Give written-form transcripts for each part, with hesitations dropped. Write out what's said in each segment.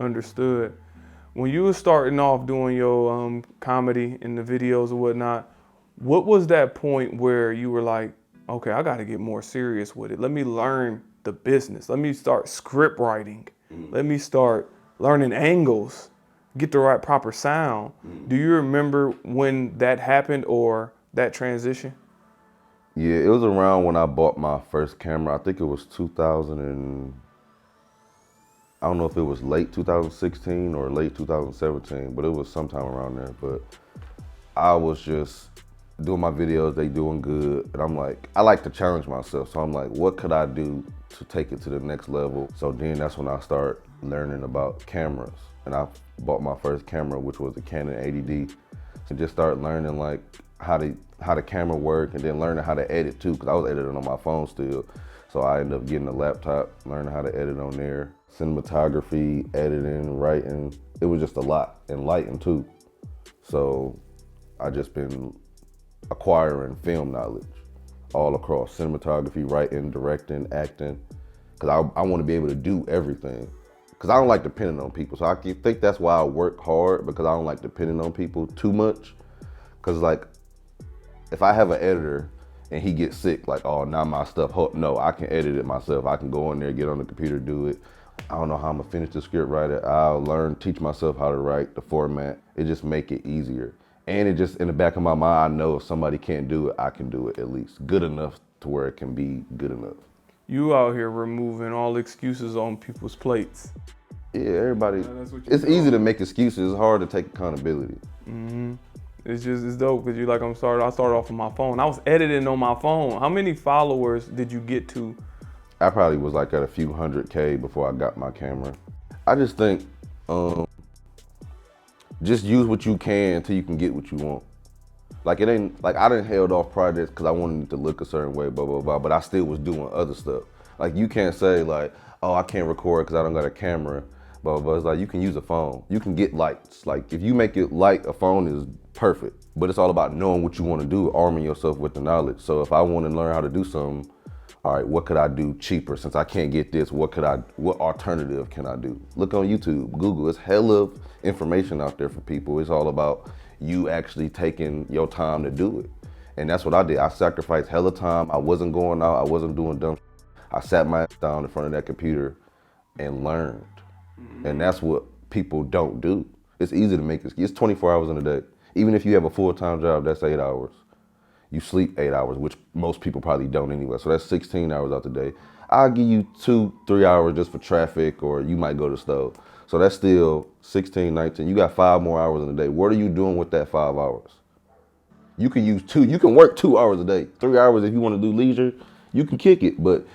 Understood. When you were starting off doing your comedy and the videos and whatnot, what was that point where you were like, okay, I got to get more serious with it. Let me learn the business. Let me start script writing. Let me start learning angles, get the right proper sound. Do you remember when that happened or that transition? Yeah, it was around when I bought my first camera. I think it was 2000 and, I don't know if it was late 2016 or late 2017, but it was sometime around there. But I was just doing my videos, they doing good. And I'm like, I like to challenge myself. So I'm like, what could I do to take it to the next level? So then that's when I start learning about cameras. And I bought my first camera, which was the Canon 80D. And just start learning like how the camera work, and then learning how to edit too, because I was editing on my phone still. So I ended up getting a laptop, learning how to edit on there. Cinematography, editing, writing, it was just a lot, and lighting too. So I just been acquiring film knowledge all across cinematography, writing, directing, acting, because I want to be able to do everything. Because I don't like depending on people. So I think that's why I work hard, because I don't like depending on people too much. Because like, if I have an editor and he gets sick, like, oh, now my stuff, no, I can edit it myself. I can go in there, get on the computer, do it. I don't know how I'm gonna finish the script writer. I'll learn, teach myself how to write the format. It just make it easier. And it just, in the back of my mind, I know if somebody can't do it, I can do it at least. Good enough to where it can be good enough. You out here removing all excuses on people's plates. Yeah, everybody, it's easy to make excuses. It's hard to take accountability. It's dope because I started off on my phone. I was editing on my phone. How many followers did you get to? I probably was like at a few 100K before I got my camera. I just think, just use what you can until you can get what you want. Like it ain't, like I done held off projects because I wanted it to look a certain way, blah, blah, blah, but I still was doing other stuff. Like you can't say like, oh, I can't record because I don't got a camera, blah, blah, blah. It's like you can use a phone. You can get lights. Like if you make it light, a phone is perfect. But it's all about knowing what you want to do, arming yourself with the knowledge. So if I want to learn how to do something, all right, what could I do cheaper? Since I can't get this, what alternative can I do? Look on YouTube, Google, it's hella information out there for people. It's all about you actually taking your time to do it. And that's what I did. I sacrificed hella time. I wasn't going out, I wasn't doing dumb shit. I sat my ass down in front of that computer and learned. And that's what people don't do. It's easy to make it's 24 hours in a day. Even if you have a full-time job, that's 8 hours. You sleep 8 hours, which most people probably don't anyway. So that's 16 hours out the day. I'll give you 2-3 hours just for traffic, or you might go to the stove. So that's still 16, 19. You got 5 more hours in a day. What are you doing with that 5 hours? You can use 2, you can work 2 hours a day. 3 hours if you want to do leisure, you can kick it, but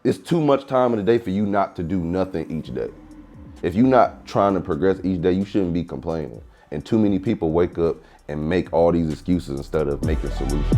it's too much time in the day for you not to do nothing each day. If you're not trying to progress each day, you shouldn't be complaining. And too many people wake up and make all these excuses instead of making solutions.